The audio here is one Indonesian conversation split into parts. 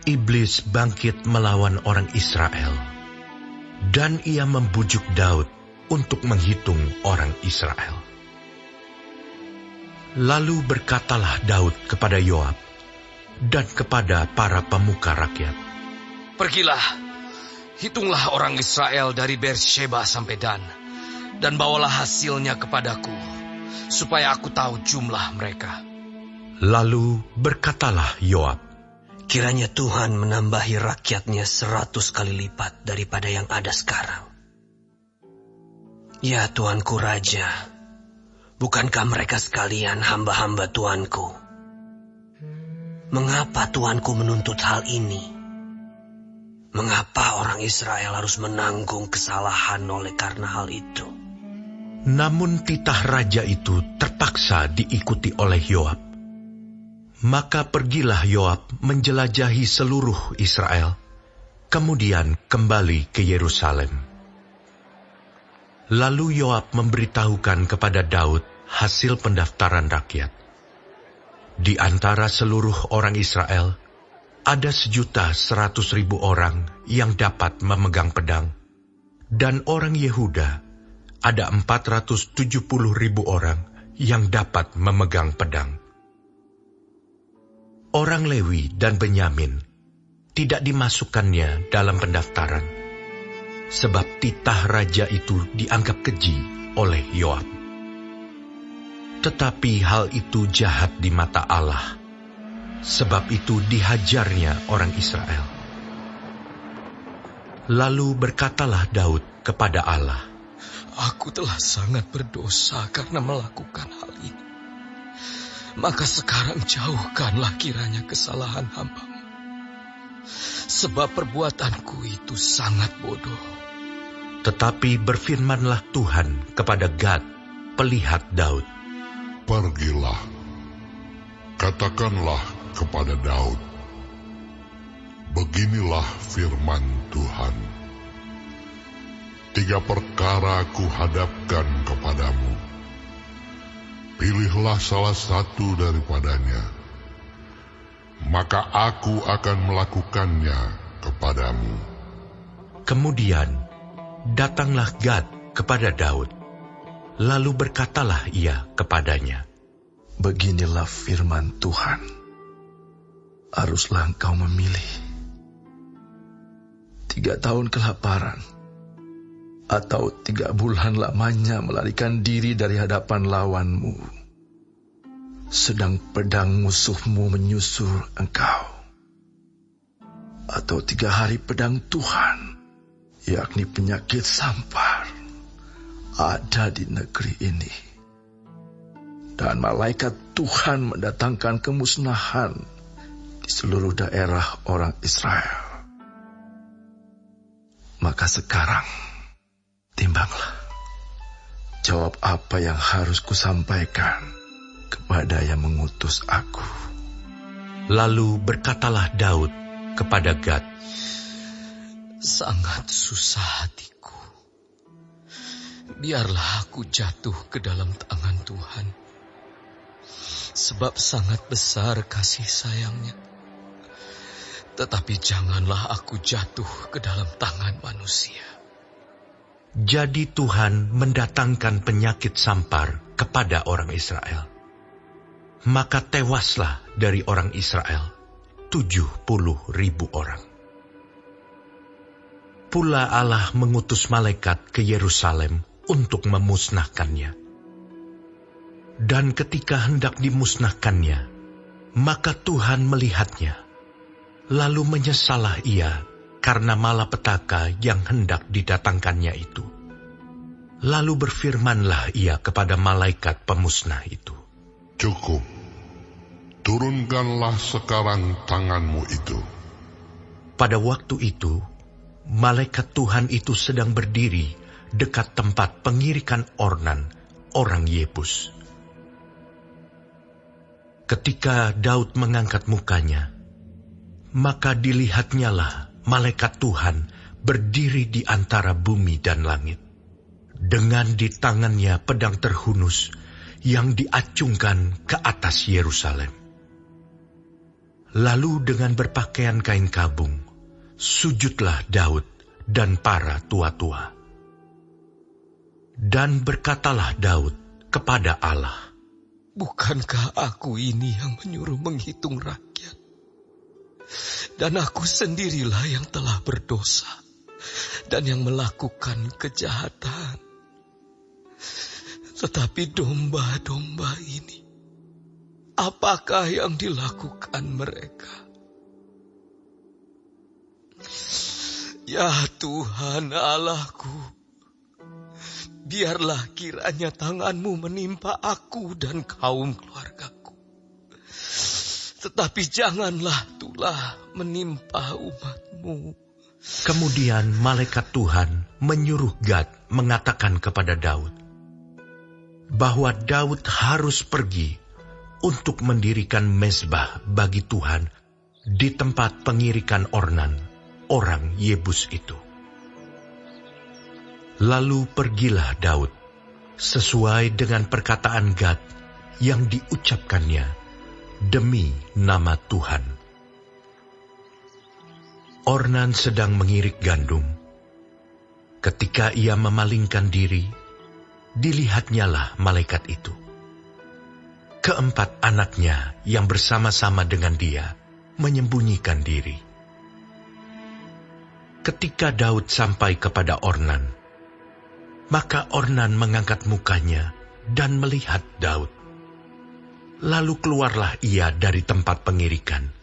iblis bangkit melawan orang Israel, dan ia membujuk Daud untuk menghitung orang Israel. Lalu berkatalah Daud kepada Yoab dan kepada para pemuka rakyat, "Pergilah, hitunglah orang Israel dari Beersheba sampai Dan, dan bawalah hasilnya kepadaku, supaya aku tahu jumlah mereka." Lalu berkatalah Yoab, "Kiranya Tuhan menambahi rakyatnya 100 kali lipat daripada yang ada sekarang. Ya Tuanku Raja, bukankah mereka sekalian hamba-hamba Tuanku? Mengapa Tuanku menuntut hal ini? Mengapa orang Israel harus menanggung kesalahan oleh karena hal itu?" Namun titah raja itu terpaksa diikuti oleh Yoab. Maka pergilah Yoab menjelajahi seluruh Israel, kemudian kembali ke Yerusalem. Lalu Yoab memberitahukan kepada Daud hasil pendaftaran rakyat. Di antara seluruh orang Israel, ada 1.100.000 orang yang dapat memegang pedang, dan orang Yehuda ada 470.000 orang yang dapat memegang pedang. Orang Lewi dan Benyamin tidak dimasukkannya dalam pendaftaran, sebab titah raja itu dianggap keji oleh Yoab. Tetapi hal itu jahat di mata Allah, sebab itu dihajarnya orang Israel. Lalu berkatalah Daud kepada Allah, "Aku telah sangat berdosa karena melakukan hal ini. Maka sekarang jauhkanlah kiranya kesalahan hamba-Mu, sebab perbuatanku itu sangat bodoh." Tetapi berfirmanlah Tuhan kepada Gad, pelihat Daud, "Pergilah, katakanlah kepada Daud, beginilah firman Tuhan. 3 perkara kuhadapkan kepadamu. Pilihlah salah satu daripadanya, maka aku akan melakukannya kepadamu." Kemudian datanglah Gad kepada Daud, lalu berkatalah ia kepadanya, "Beginilah firman Tuhan, haruslah engkau memilih 3 tahun kelaparan, atau 3 bulan lamanya melarikan diri dari hadapan lawanmu, sedang pedang musuhmu menyusul engkau, atau 3 hari pedang Tuhan, yakni penyakit sampar, ada di negeri ini, dan malaikat Tuhan mendatangkan kemusnahan di seluruh daerah orang Israel. Maka sekarang timbanglah, jawab apa yang harus kusampaikan kepada yang mengutus aku." Lalu berkatalah Daud kepada Gad, "Sangat susah hatiku. Biarlah aku jatuh ke dalam tangan Tuhan, sebab sangat besar kasih sayangnya. Tetapi janganlah aku jatuh ke dalam tangan manusia." Jadi Tuhan mendatangkan penyakit sampar kepada orang Israel. Maka tewaslah dari orang Israel 70.000 orang. Pula Allah mengutus malaikat ke Yerusalem untuk memusnahkannya. Dan ketika hendak dimusnahkannya, maka Tuhan melihatnya, lalu menyesallah ia karena malapetaka yang hendak didatangkannya itu. Lalu berfirmanlah ia kepada malaikat pemusnah itu, "Cukup, turunkanlah sekarang tanganmu itu." Pada waktu itu, malaikat Tuhan itu sedang berdiri dekat tempat pengirikan Ornan, orang Yebus. Ketika Daud mengangkat mukanya, maka dilihatnyalah malaikat Tuhan berdiri di antara bumi dan langit, dengan di tangannya pedang terhunus yang diacungkan ke atas Yerusalem. Lalu dengan berpakaian kain kabung, sujudlah Daud dan para tua-tua. Dan berkatalah Daud kepada Allah, "Bukankah aku ini yang menyuruh menghitung rakyat? Dan aku sendirilah yang telah berdosa dan yang melakukan kejahatan. Tetapi domba-domba ini, apakah yang dilakukan mereka? Ya Tuhan Allahku, biarlah kiranya tangan-Mu menimpa aku dan kaum keluargaku. Tetapi janganlah tulah menimpa umat-Mu." Kemudian malaikat Tuhan menyuruh Gad mengatakan kepada Daud bahwa Daud harus pergi untuk mendirikan mezbah bagi Tuhan di tempat pengirikan Ornan, orang Yebus itu. Lalu pergilah Daud sesuai dengan perkataan Gad yang diucapkannya demi nama Tuhan. Ornan sedang mengirik gandum. Ketika ia memalingkan diri, dilihatnyalah malaikat itu. Keempat anaknya yang bersama-sama dengan dia menyembunyikan diri. Ketika Daud sampai kepada Ornan, maka Ornan mengangkat mukanya dan melihat Daud. Lalu keluarlah ia dari tempat pengirikan.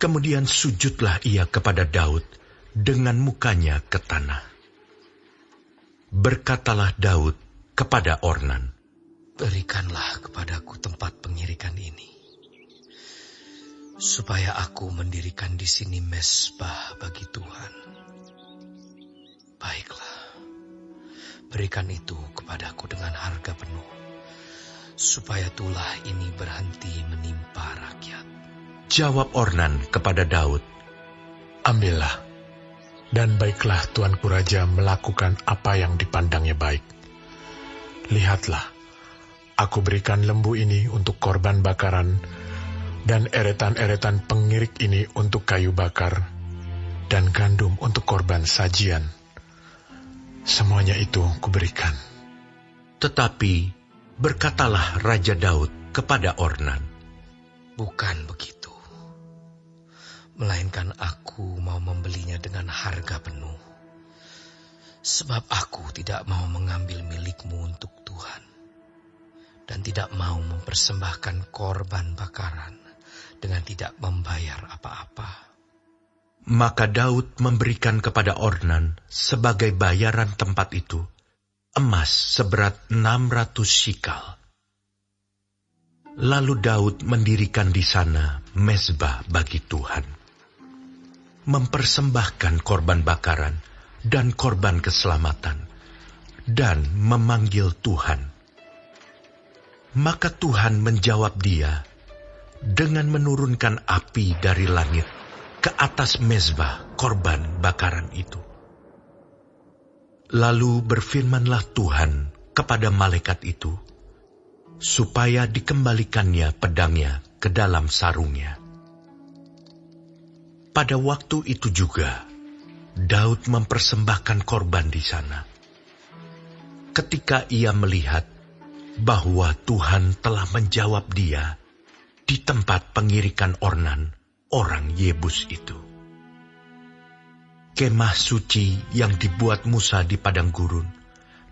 Kemudian sujudlah ia kepada Daud dengan mukanya ke tanah. Berkatalah Daud kepada Ornan, "Berikanlah kepadaku tempat pengirikan ini, supaya aku mendirikan di sini mezbah bagi Tuhan. Baiklah, berikan itu kepadaku dengan harga penuh, supaya tulah ini berhenti menimpa rakyat." Jawab Ornan kepada Daud, "Ambillah, dan baiklah tuanku raja melakukan apa yang dipandangnya baik. Lihatlah, aku berikan lembu ini untuk korban bakaran, dan eretan-eretan pengirik ini untuk kayu bakar, dan gandum untuk korban sajian. Semuanya itu kuberikan." Tetapi berkatalah Raja Daud kepada Ornan, "Bukan begitu, melainkan aku mau membelinya dengan harga penuh. Sebab aku tidak mau mengambil milikmu untuk Tuhan, dan tidak mau mempersembahkan korban bakaran dengan tidak membayar apa-apa." Maka Daud memberikan kepada Ornan sebagai bayaran tempat itu emas seberat 600 shikal. Lalu Daud mendirikan di sana mezbah bagi Tuhan, mempersembahkan korban bakaran dan korban keselamatan, dan memanggil Tuhan. Maka Tuhan menjawab dia dengan menurunkan api dari langit ke atas mezbah korban bakaran itu. Lalu berfirmanlah Tuhan kepada malaikat itu, supaya dikembalikannya pedangnya ke dalam sarungnya. Pada waktu itu juga, Daud mempersembahkan korban di sana. Ketika ia melihat bahwa Tuhan telah menjawab dia di tempat pengirikan Ornan, orang Yebus itu. Kemah suci yang dibuat Musa di padang gurun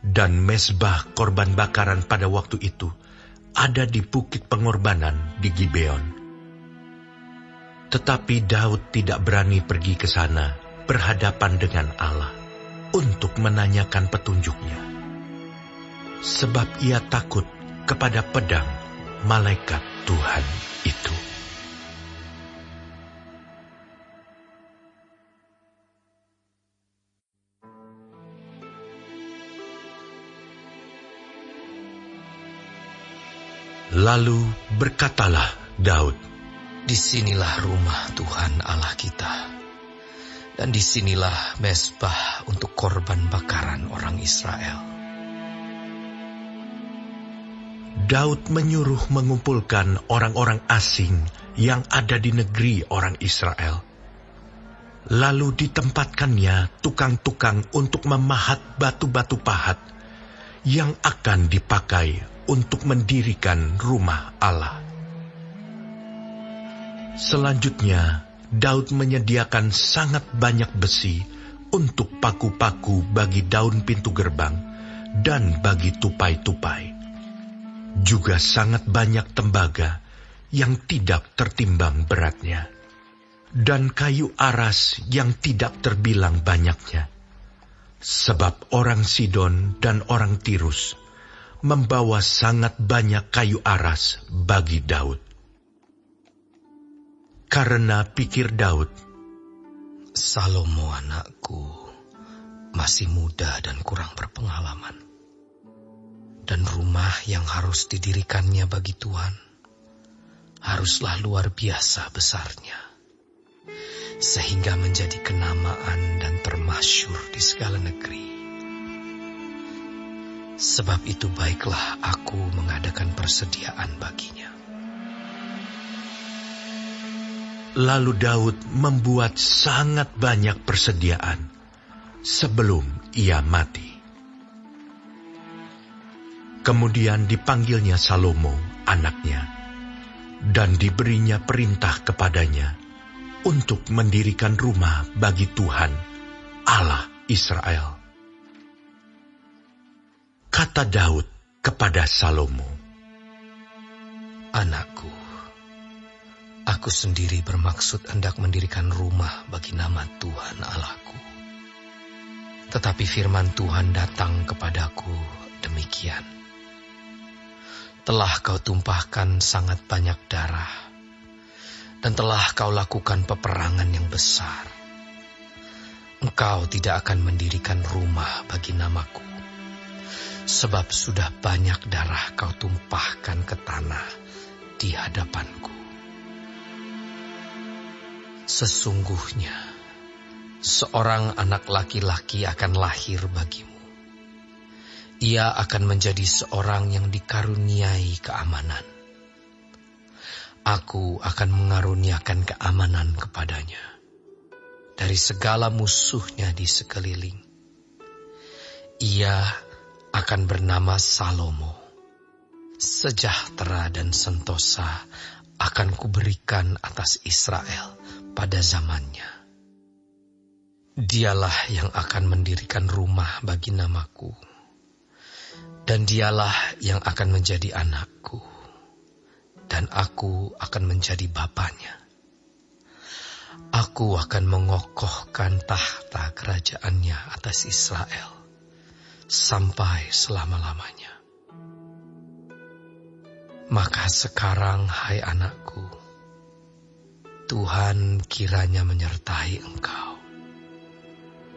dan mezbah korban bakaran pada waktu itu ada di bukit pengorbanan di Gibeon. Tetapi Daud tidak berani pergi ke sana berhadapan dengan Allah untuk menanyakan petunjuknya, sebab ia takut kepada pedang malaikat Tuhan itu. Lalu berkatalah Daud, "Disinilah rumah Tuhan Allah kita, dan disinilah mezbah untuk korban bakaran orang Israel." Daud menyuruh mengumpulkan orang-orang asing yang ada di negeri orang Israel. Lalu ditempatkannya tukang-tukang untuk memahat batu-batu pahat yang akan dipakai untuk mendirikan rumah Allah. Selanjutnya, Daud menyediakan sangat banyak besi untuk paku-paku bagi daun pintu gerbang dan bagi tupai-tupai. Juga sangat banyak tembaga yang tidak tertimbang beratnya, dan kayu aras yang tidak terbilang banyaknya. Sebab orang Sidon dan orang Tirus membawa sangat banyak kayu aras bagi Daud. Karena pikir Daud, Salomo anakku masih muda dan kurang berpengalaman. Dan rumah yang harus didirikannya bagi Tuhan haruslah luar biasa besarnya, sehingga menjadi kenamaan dan termasyhur di segala negeri. Sebab itu baiklah aku mengadakan persediaan baginya. lalu Daud membuat sangat banyak persediaan sebelum ia mati. Kemudian dipanggilnya Salomo, anaknya, dan diberinya perintah kepadanya untuk mendirikan rumah bagi Tuhan, Allah Israel. Kata Daud kepada Salomo, "Anakku, aku sendiri bermaksud hendak mendirikan rumah bagi nama Tuhan Allahku. Tetapi firman Tuhan datang kepadaku demikian. Telah kau tumpahkan sangat banyak darah, dan telah kau lakukan peperangan yang besar. Engkau tidak akan mendirikan rumah bagi namaku, sebab sudah banyak darah kau tumpahkan ke tanah di hadapanku. Sesungguhnya, seorang anak laki-laki akan lahir bagimu. Ia akan menjadi seorang yang dikaruniai keamanan. Aku akan mengaruniakan keamanan kepadanya dari segala musuhnya di sekeliling. Ia akan bernama Salomo. Sejahtera dan sentosa akan kuberikan atas Israel pada zamannya. Dialah yang akan mendirikan rumah bagi namaku, dan dialah yang akan menjadi anakku, dan aku akan menjadi bapanya. Aku akan mengokohkan tahta kerajaannya atas Israel sampai selama-lamanya. Maka sekarang, hai anakku, Tuhan kiranya menyertai engkau,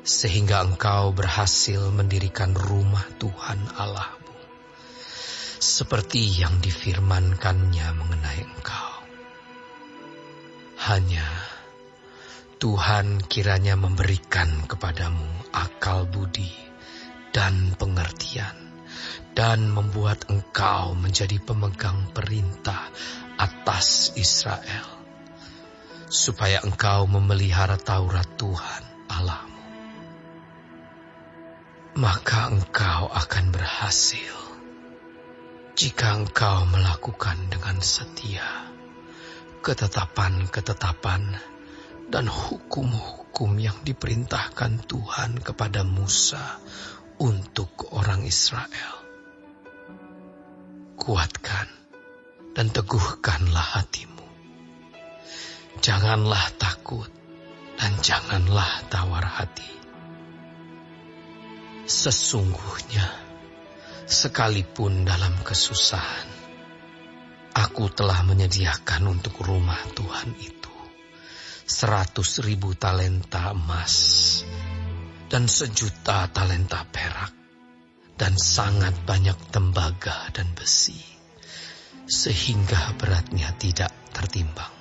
sehingga engkau berhasil mendirikan rumah Tuhan Allahmu, seperti yang difirmankannya mengenai engkau. Hanya Tuhan kiranya memberikan kepadamu akal budi dan pengertian, dan membuat engkau menjadi pemegang perintah atas Israel, supaya engkau memelihara Taurat Tuhan Allahmu. Maka engkau akan berhasil jika engkau melakukan dengan setia ketetapan-ketetapan dan hukum-hukum yang diperintahkan Tuhan kepada Musa untuk orang Israel. Kuatkan dan teguhkanlah hatimu. Janganlah takut dan janganlah tawar hati. Sesungguhnya, sekalipun dalam kesusahan, aku telah menyediakan untuk rumah Tuhan itu 100.000 talenta emas dan 1.000.000 talenta perak dan sangat banyak tembaga dan besi, sehingga beratnya tidak tertimbang.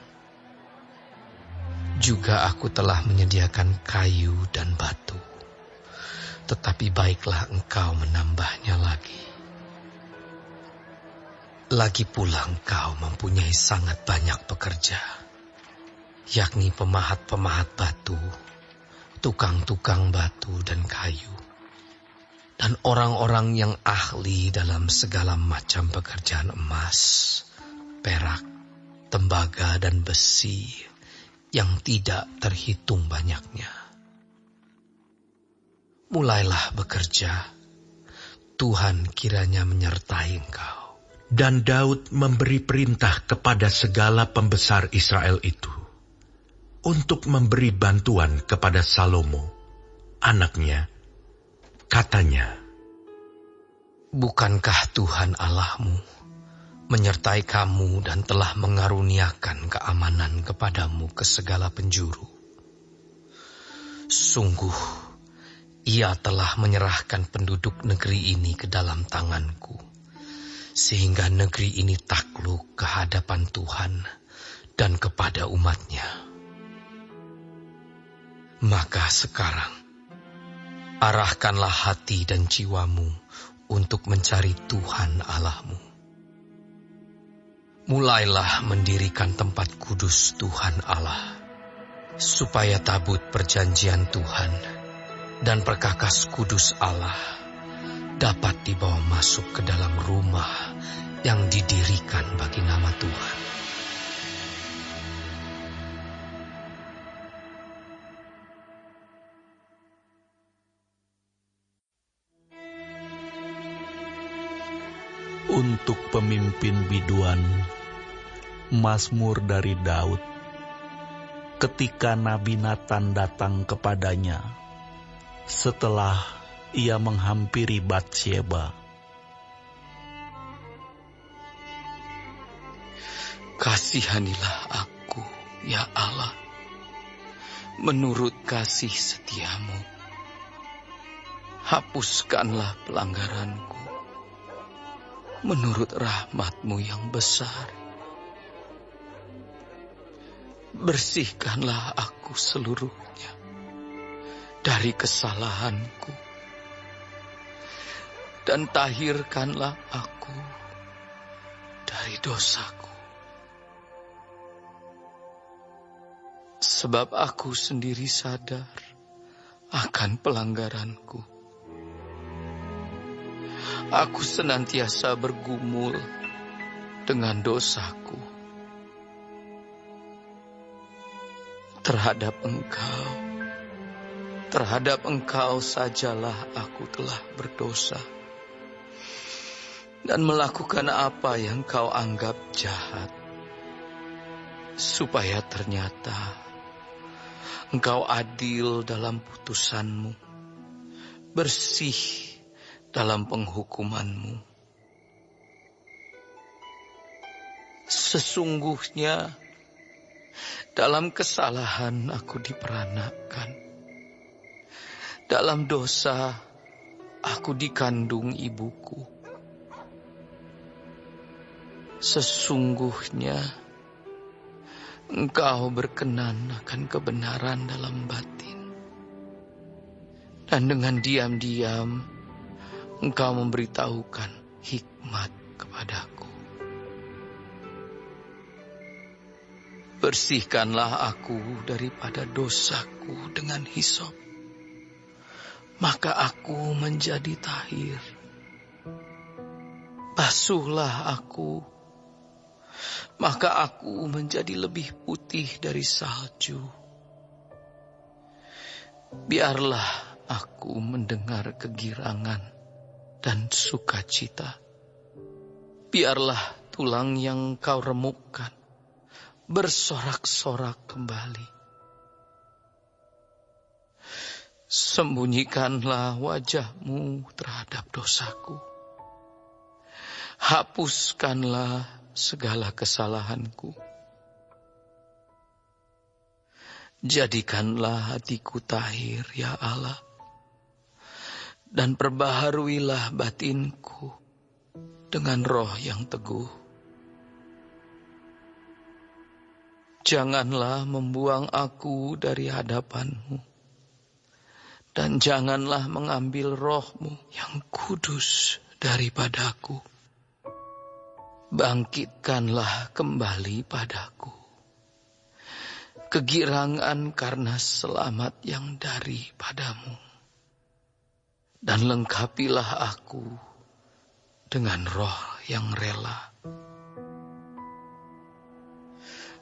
Juga aku telah menyediakan kayu dan batu, tetapi baiklah engkau menambahnya lagi. Lagi pula engkau mempunyai sangat banyak pekerja, yakni pemahat-pemahat batu, tukang-tukang batu dan kayu, dan orang-orang yang ahli dalam segala macam pekerjaan emas, perak, tembaga, dan besi yang tidak terhitung banyaknya. Mulailah bekerja, Tuhan kiranya menyertai engkau. Dan Daud memberi perintah kepada segala pembesar Israel itu untuk memberi bantuan kepada Salomo, anaknya. Katanya, "Bukankah Tuhan Allahmu menyertai kamu dan telah mengaruniakan keamanan kepadamu ke segala penjuru? Sungguh, Ia telah menyerahkan penduduk negeri ini ke dalam tanganku, sehingga negeri ini takluk ke hadapan Tuhan dan kepada umat-Nya. Maka sekarang, arahkanlah hati dan jiwamu untuk mencari Tuhan Allahmu. Mulailah mendirikan tempat kudus Tuhan Allah, supaya tabut perjanjian Tuhan dan perkakas kudus Allah dapat dibawa masuk ke dalam rumah yang didirikan bagi nama Tuhan." Untuk pemimpin biduan, Mazmur dari Daud. Ketika Nabi Natan datang kepadanya, setelah ia menghampiri Batsyeba. Kasihanilah aku, ya Allah, menurut kasih setiamu. Hapuskanlah pelanggaranku, menurut rahmat-Mu yang besar. Bersihkanlah aku seluruhnya dari kesalahanku, dan tahirkanlah aku dari dosaku. Sebab aku sendiri sadar akan pelanggaranku. Aku senantiasa bergumul dengan dosaku. Terhadap Engkau sajalah aku telah berdosa dan melakukan apa yang Kau anggap jahat, supaya ternyata Engkau adil dalam putusan-Mu, bersih dalam penghukuman-Mu. Sesungguhnya dalam kesalahan aku diperanakan, dalam dosa aku dikandung ibuku. Sesungguhnya Engkau berkenan akan kebenaran dalam batin, dan dengan diam-diam Engkau memberitahukan hikmat kepadaku. Bersihkanlah aku daripada dosaku dengan hisop, maka aku menjadi tahir. Basuhlah aku, maka aku menjadi lebih putih dari salju. Biarlah aku mendengar kegirangan dan sukacita. Biarlah tulang yang Kau remukkan bersorak-sorak kembali. Sembunyikanlah wajah-Mu terhadap dosaku. Hapuskanlah segala kesalahanku. Jadikanlah hatiku tahir, ya Allah, dan perbaharuilah batinku dengan roh yang teguh. Janganlah membuang aku dari hadapan-Mu, dan janganlah mengambil roh-Mu yang kudus daripadaku. Bangkitkanlah kembali padaku kegirangan karena selamat yang daripadamu. Dan lengkapilah aku dengan roh yang rela.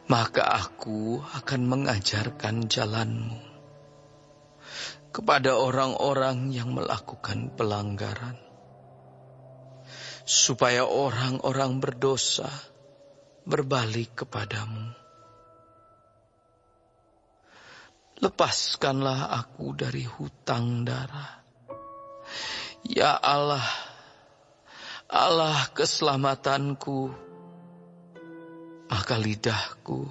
Maka aku akan mengajarkan jalanmu kepada orang-orang yang melakukan pelanggaran, supaya orang-orang berdosa berbalik kepadamu. Lepaskanlah aku dari hutang darah. Ya Allah, Allah keselamatanku, maka lidahku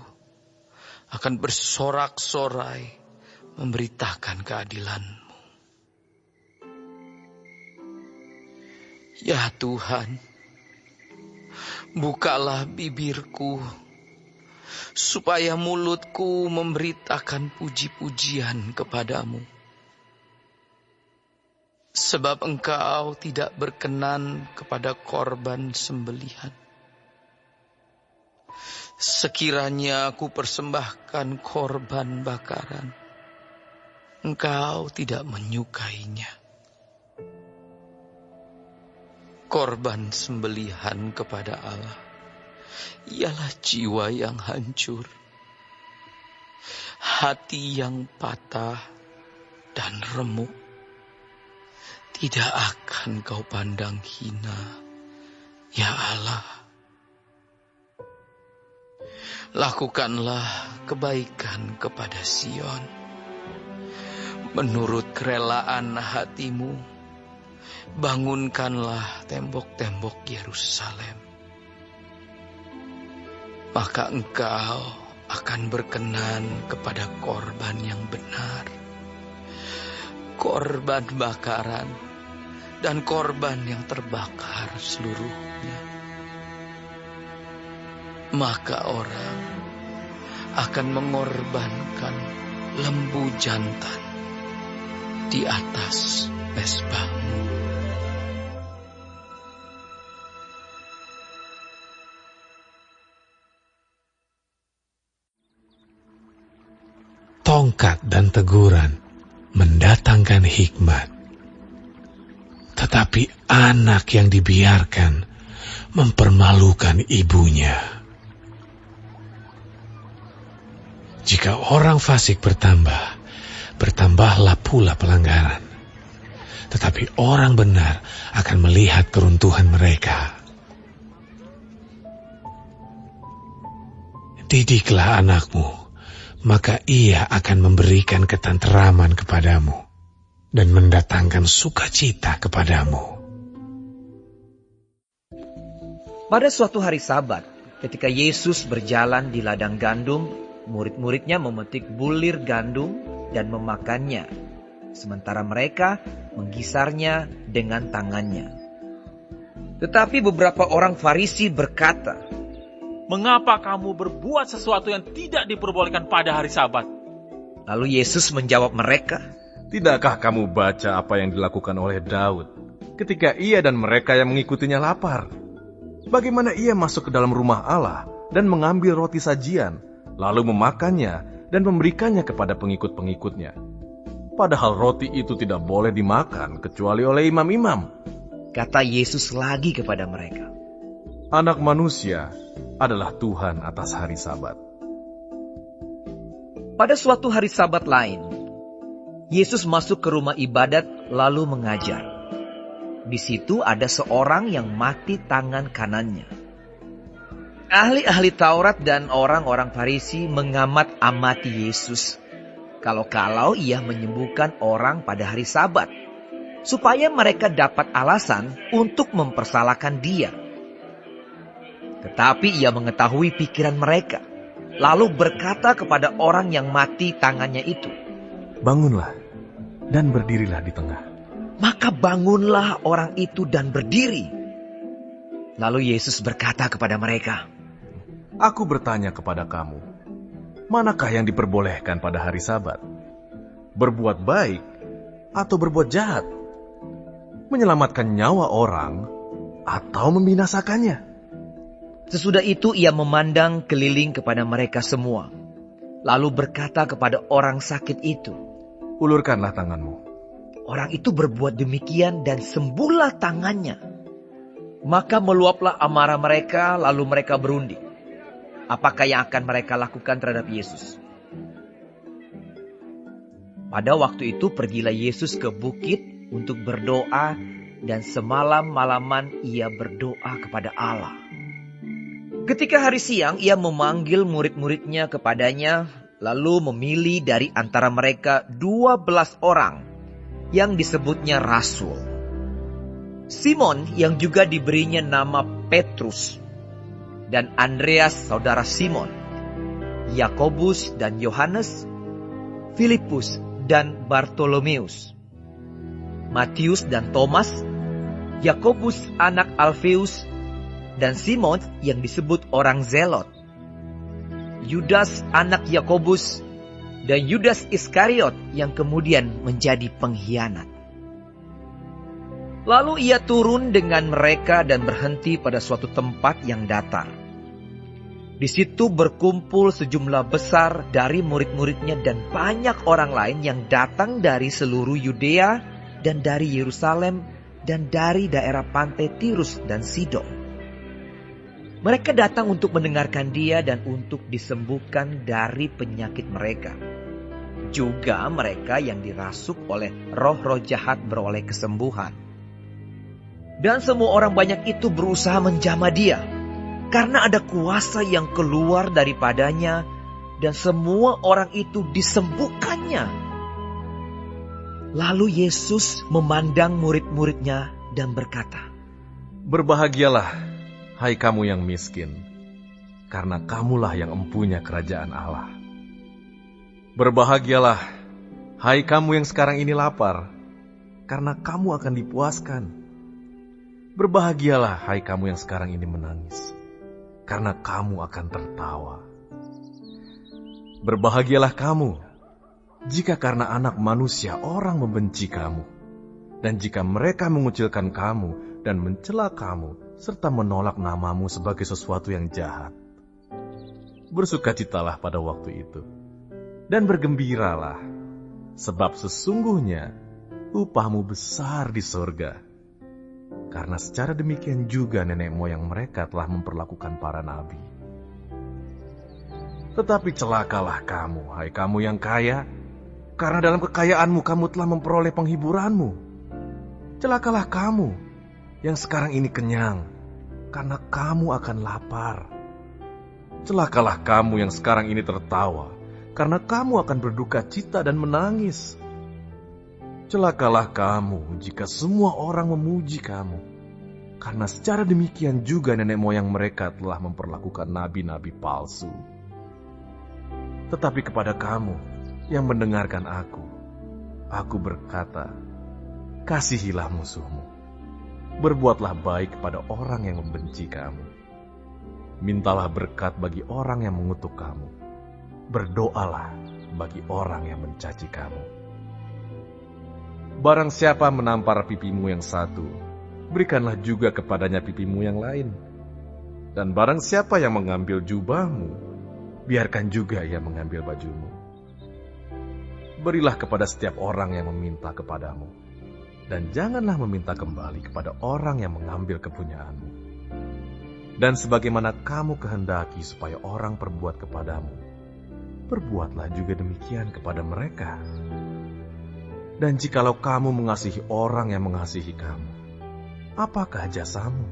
akan bersorak-sorai memberitakan keadilan-Mu. Ya Tuhan, bukalah bibirku, supaya mulutku memberitakan puji-pujian kepadamu. Sebab Engkau tidak berkenan kepada korban sembelihan. Sekiranya aku persembahkan korban bakaran, Engkau tidak menyukainya. Korban sembelihan kepada Allah ialah jiwa yang hancur, hati yang patah dan remuk. Tidak akan Kau pandang hina, ya Allah. Lakukanlah kebaikan kepada Sion, menurut kerelaan hatimu. Bangunkanlah tembok-tembok Yerusalem. Maka Engkau akan berkenan kepada korban yang benar, korban bakaran, dan korban yang terbakar seluruhnya. Maka orang akan mengorbankan lembu jantan di atas mezbahmu. Tongkat dan teguran mendatangkan hikmat, tetapi anak yang dibiarkan mempermalukan ibunya. Jika orang fasik bertambah, bertambahlah pula pelanggaran. Tetapi orang benar akan melihat keruntuhan mereka. Didiklah anakmu, maka ia akan memberikan ketenteraman kepadamu dan mendatangkan sukacita kepadamu. Pada suatu hari Sabat, ketika Yesus berjalan di ladang gandum, murid-muridnya memetik bulir gandum dan memakannya, sementara mereka menggisarnya dengan tangannya. Tetapi beberapa orang Farisi berkata, "Mengapa kamu berbuat sesuatu yang tidak diperbolehkan pada hari Sabat?" Lalu Yesus menjawab mereka, "Tidakkah kamu baca apa yang dilakukan oleh Daud ketika ia dan mereka yang mengikutinya lapar? Bagaimana ia masuk ke dalam rumah Allah dan mengambil roti sajian, lalu memakannya dan memberikannya kepada pengikut-pengikutnya. Padahal roti itu tidak boleh dimakan kecuali oleh imam-imam." Kata Yesus lagi kepada mereka, "Anak manusia adalah Tuhan atas hari Sabat." Pada suatu hari Sabat lain, Yesus masuk ke rumah ibadat lalu mengajar. Di situ ada seorang yang mati tangan kanannya. Ahli-ahli Taurat dan orang-orang Farisi mengamat-amati Yesus, kalau-kalau ia menyembuhkan orang pada hari Sabat, supaya mereka dapat alasan untuk mempersalahkan dia. Tetapi ia mengetahui pikiran mereka, lalu berkata kepada orang yang mati tangannya itu, "Bangunlah dan berdirilah di tengah." Maka bangunlah orang itu dan berdiri. Lalu Yesus berkata kepada mereka, "Aku bertanya kepada kamu, manakah yang diperbolehkan pada hari Sabat? Berbuat baik atau berbuat jahat? Menyelamatkan nyawa orang atau membinasakannya?" Sesudah itu ia memandang keliling kepada mereka semua, lalu berkata kepada orang sakit itu, "Ulurkanlah tanganmu." Orang itu berbuat demikian dan sembuhlah tangannya. Maka meluaplah amarah mereka, lalu mereka berunding. Apakah yang akan mereka lakukan terhadap Yesus? Pada waktu itu pergilah Yesus ke bukit untuk berdoa, dan semalam-malaman ia berdoa kepada Allah. Ketika hari siang, ia memanggil murid-muridnya kepadanya, lalu memilih dari antara mereka 12 orang yang disebutnya rasul. Simon yang juga diberinya nama Petrus, dan Andreas saudara Simon, Yakobus dan Yohanes, Filipus dan Bartolomeus, Matius dan Thomas, Yakobus anak Alfeus, dan Simon yang disebut orang Zelot, Yudas anak Yakobus, dan Yudas Iskariot yang kemudian menjadi pengkhianat. Lalu ia turun dengan mereka dan berhenti pada suatu tempat yang datar. Di situ berkumpul sejumlah besar dari murid-muridnya dan banyak orang lain yang datang dari seluruh Yudea dan dari Yerusalem dan dari daerah pantai Tirus dan Sidon. Mereka datang untuk mendengarkan dia dan untuk disembuhkan dari penyakit mereka. Juga mereka yang dirasuk oleh roh-roh jahat beroleh kesembuhan. Dan semua orang banyak itu berusaha menjamah dia, karena ada kuasa yang keluar daripadanya, dan semua orang itu disembuhkannya. Lalu Yesus memandang murid-muridnya dan berkata, "Berbahagialah, hai kamu yang miskin, karena kamulah yang empunya kerajaan Allah. Berbahagialah, hai kamu yang sekarang ini lapar, karena kamu akan dipuaskan. Berbahagialah, hai kamu yang sekarang ini menangis, karena kamu akan tertawa. Berbahagialah kamu, jika karena anak manusia orang membenci kamu, dan jika mereka mengucilkan kamu dan mencela kamu, serta menolak namamu sebagai sesuatu yang jahat. Bersukacitalah pada waktu itu, dan bergembiralah, sebab sesungguhnya upahmu besar di sorga. Karena secara demikian juga nenek moyang mereka telah memperlakukan para nabi. Tetapi celakalah kamu, hai kamu yang kaya, karena dalam kekayaanmu kamu telah memperoleh penghiburanmu. Celakalah kamu yang sekarang ini kenyang, karena kamu akan lapar. Celakalah kamu yang sekarang ini tertawa, karena kamu akan berduka cita dan menangis. Celakalah kamu jika semua orang memuji kamu, karena secara demikian juga nenek moyang mereka telah memperlakukan nabi-nabi palsu. Tetapi kepada kamu yang mendengarkan aku berkata, kasihilah musuhmu. Berbuatlah baik kepada orang yang membenci kamu. Mintalah berkat bagi orang yang mengutuk kamu. Berdoalah bagi orang yang mencaci kamu. Barang siapa menampar pipimu yang satu, berikanlah juga kepadanya pipimu yang lain. Dan barang siapa yang mengambil jubahmu, biarkan juga ia mengambil bajumu. Berilah kepada setiap orang yang meminta kepadamu, dan janganlah meminta kembali kepada orang yang mengambil kepunyaanmu. Dan sebagaimana kamu kehendaki supaya orang perbuat kepadamu, perbuatlah juga demikian kepada mereka. Dan jikalau kamu mengasihi orang yang mengasihi kamu, apakah jasamu?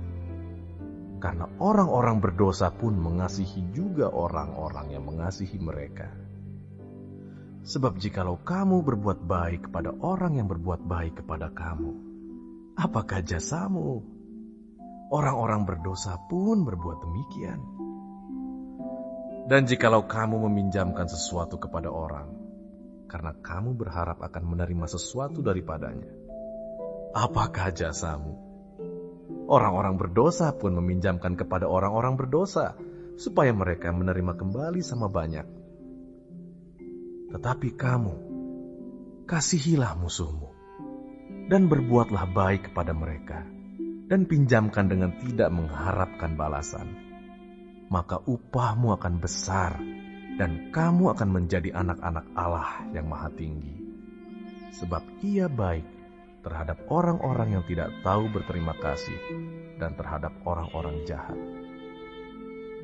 Karena orang-orang berdosa pun mengasihi juga orang-orang yang mengasihi mereka. Sebab jikalau kamu berbuat baik kepada orang yang berbuat baik kepada kamu, apakah jasamu? Orang-orang berdosa pun berbuat demikian. Dan jikalau kamu meminjamkan sesuatu kepada orang, karena kamu berharap akan menerima sesuatu daripadanya, apakah jasamu? Orang-orang berdosa pun meminjamkan kepada orang-orang berdosa, supaya mereka menerima kembali sama banyak. Tetapi kamu, kasihilah musuhmu, dan berbuatlah baik kepada mereka, dan pinjamkan dengan tidak mengharapkan balasan. Maka upahmu akan besar, dan kamu akan menjadi anak-anak Allah yang Maha Tinggi. Sebab Ia baik terhadap orang-orang yang tidak tahu berterima kasih dan terhadap orang-orang jahat.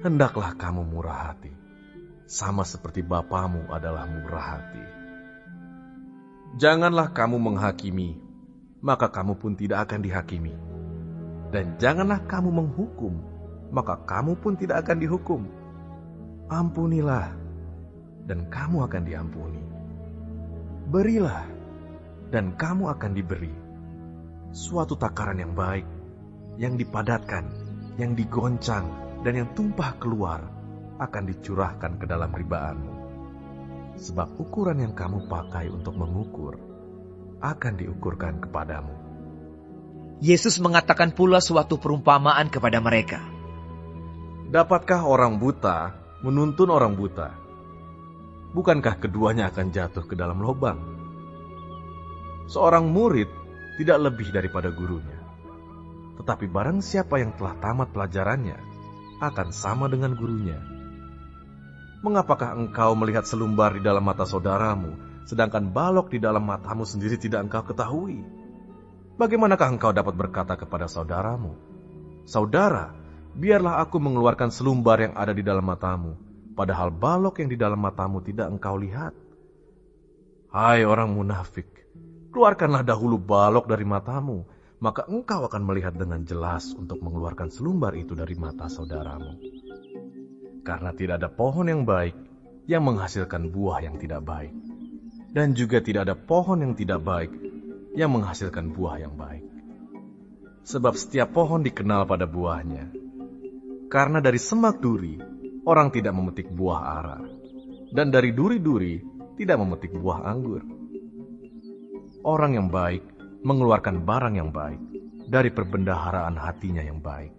Hendaklah kamu murah hati, sama seperti Bapamu adalah murah hati. Janganlah kamu menghakimi, maka kamu pun tidak akan dihakimi. Dan janganlah kamu menghukum, maka kamu pun tidak akan dihukum. Ampunilah, dan kamu akan diampuni. Berilah, dan kamu akan diberi. Suatu takaran yang baik, yang dipadatkan, yang digoncang, dan yang tumpah keluar, akan dicurahkan ke dalam ribaanmu. Sebab ukuran yang kamu pakai untuk mengukur, akan diukurkan kepadamu. Yesus mengatakan pula suatu perumpamaan kepada mereka. Dapatkah orang buta menuntun orang buta? Bukankah keduanya akan jatuh ke dalam lubang? Seorang murid tidak lebih daripada gurunya. Tetapi barang siapa yang telah tamat pelajarannya, akan sama dengan gurunya. Mengapakah engkau melihat selumbar di dalam mata saudaramu, sedangkan balok di dalam matamu sendiri tidak engkau ketahui? Bagaimanakah engkau dapat berkata kepada saudaramu, "Saudara, biarlah aku mengeluarkan selumbar yang ada di dalam matamu," padahal balok yang di dalam matamu tidak engkau lihat? Hai orang munafik, keluarkanlah dahulu balok dari matamu, maka engkau akan melihat dengan jelas untuk mengeluarkan selumbar itu dari mata saudaramu. Karena tidak ada pohon yang baik yang menghasilkan buah yang tidak baik, dan juga tidak ada pohon yang tidak baik yang menghasilkan buah yang baik. Sebab setiap pohon dikenal pada buahnya. Karena dari semak duri, orang tidak memetik buah ara, dan dari duri-duri tidak memetik buah anggur. Orang yang baik mengeluarkan barang yang baik dari perbendaharaan hatinya yang baik,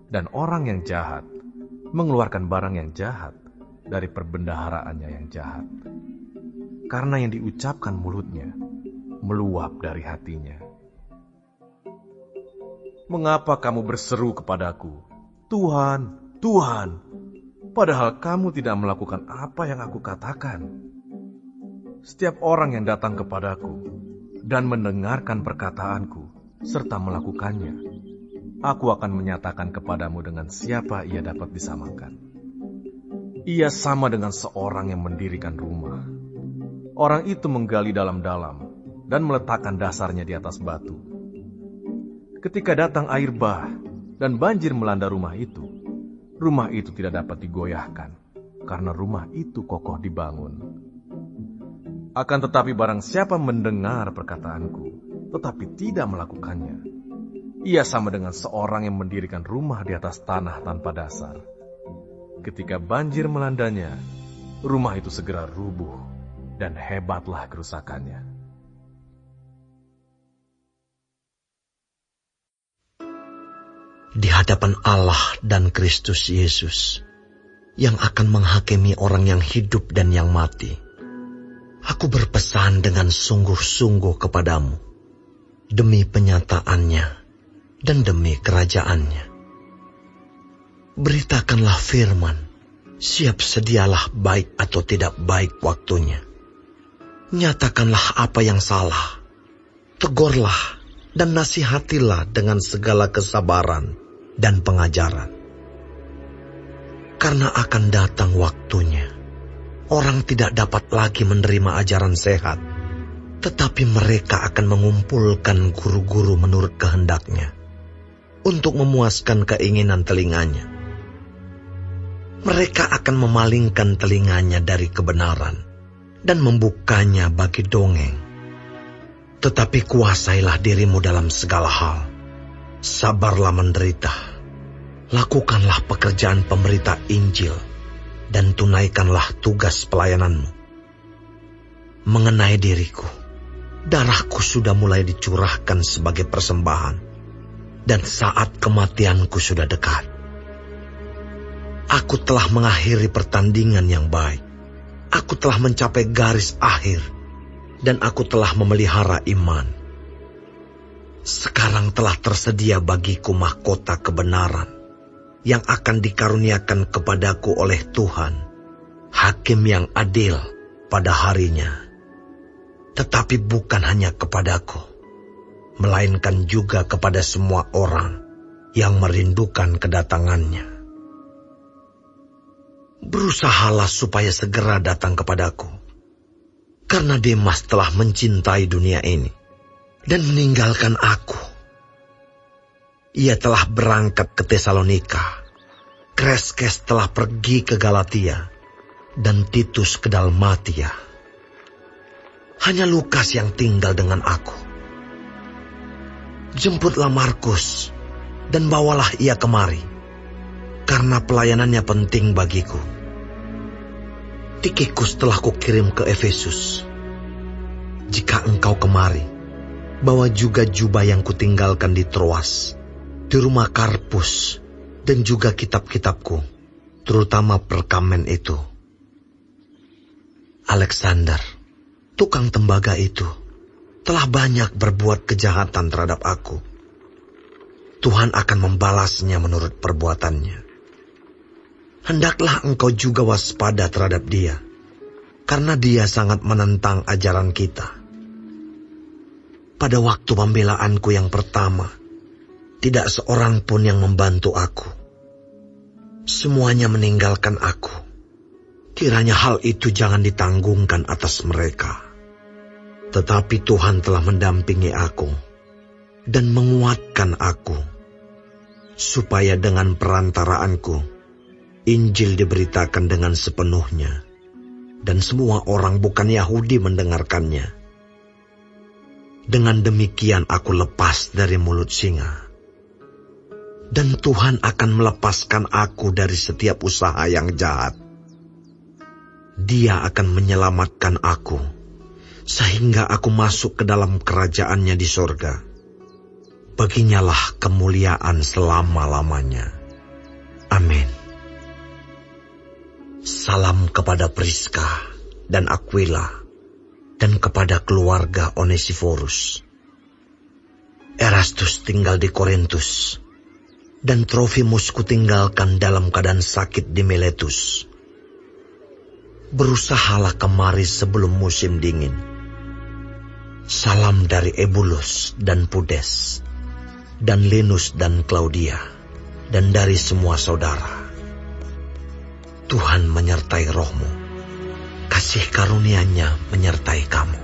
dan orang yang jahat mengeluarkan barang yang jahat dari perbendaharaannya yang jahat. Karena yang diucapkan mulutnya meluap dari hatinya. Mengapa kamu berseru kepadaku, "Tuhan, Tuhan," padahal kamu tidak melakukan apa yang aku katakan? Setiap orang yang datang kepadaku dan mendengarkan perkataanku serta melakukannya, aku akan menyatakan kepadamu dengan siapa ia dapat disamakan. Ia sama dengan seorang yang mendirikan rumah. Orang itu menggali dalam-dalam dan meletakkan dasarnya di atas batu. Ketika datang air bah dan banjir melanda rumah itu tidak dapat digoyahkan, karena rumah itu kokoh dibangun. Akan tetapi barang siapa mendengar perkataanku, tetapi tidak melakukannya, ia sama dengan seorang yang mendirikan rumah di atas tanah tanpa dasar. Ketika banjir melandanya, rumah itu segera rubuh, dan hebatlah kerusakannya. Di hadapan Allah dan Kristus Yesus, yang akan menghakimi orang yang hidup dan yang mati, aku berpesan dengan sungguh-sungguh kepadamu, demi penyataannya dan demi kerajaannya. Beritakanlah firman, siap sedialah baik atau tidak baik waktunya. Nyatakanlah apa yang salah, tegurlah dan nasihatilah dengan segala kesabaran dan pengajaran. Karena akan datang waktunya, orang tidak dapat lagi menerima ajaran sehat, tetapi mereka akan mengumpulkan guru-guru menurut kehendaknya, untuk memuaskan keinginan telinganya. Mereka akan memalingkan telinganya dari kebenaran, dan membukanya bagi dongeng. Tetapi kuasailah dirimu dalam segala hal. Sabarlah menderita. Lakukanlah pekerjaan pemberita Injil, dan tunaikanlah tugas pelayananmu. Mengenai diriku, darahku sudah mulai dicurahkan sebagai persembahan, dan saat kematianku sudah dekat. Aku telah mengakhiri pertandingan yang baik. Aku telah mencapai garis akhir, dan aku telah memelihara iman. Sekarang telah tersedia bagiku mahkota kebenaran yang akan dikaruniakan kepadaku oleh Tuhan, hakim yang adil pada harinya. Tetapi bukan hanya kepadaku, melainkan juga kepada semua orang yang merindukan kedatangannya. Berusahalah supaya segera datang kepadaku, karena Demas telah mencintai dunia ini dan meninggalkan aku. Ia telah berangkat ke Tesalonika, Kreskes telah pergi ke Galatia, dan Titus ke Dalmatia. Hanya Lukas yang tinggal dengan aku. Jemputlah Markus dan bawalah ia kemari, karena pelayanannya penting bagiku. Tikikus telah kukirim ke Efesus. Jika engkau kemari, bawa juga jubah yang kutinggalkan di Troas, di rumah Karpus, dan juga kitab-kitabku, terutama perkamen itu. Alexander, tukang tembaga itu, telah banyak berbuat kejahatan terhadap aku. Tuhan akan membalasnya menurut perbuatannya. Hendaklah engkau juga waspada terhadap dia, karena dia sangat menentang ajaran kita. Pada waktu pembelaanku yang pertama, tidak seorang pun yang membantu aku. Semuanya meninggalkan aku. Kiranya hal itu jangan ditanggungkan atas mereka. Tetapi Tuhan telah mendampingi aku dan menguatkan aku, supaya dengan perantaraanku, Injil diberitakan dengan sepenuhnya, dan semua orang bukan Yahudi mendengarkannya. Dengan demikian aku lepas dari mulut singa. Dan Tuhan akan melepaskan aku dari setiap usaha yang jahat. Dia akan menyelamatkan aku, sehingga aku masuk ke dalam kerajaannya di sorga. Baginyalah kemuliaan selama-lamanya. Amin. Salam kepada Priska dan Aquila, dan kepada keluarga Onesiforus. Erastus tinggal di Korintus, dan Trofimus kutinggalkan dalam keadaan sakit di Miletus. Berusahalah kemari sebelum musim dingin. Salam dari Ebulus dan Pudes, dan Linus dan Claudia, dan dari semua saudara. Tuhan menyertai rohmu. Kasih karunia-Nya menyertai kamu.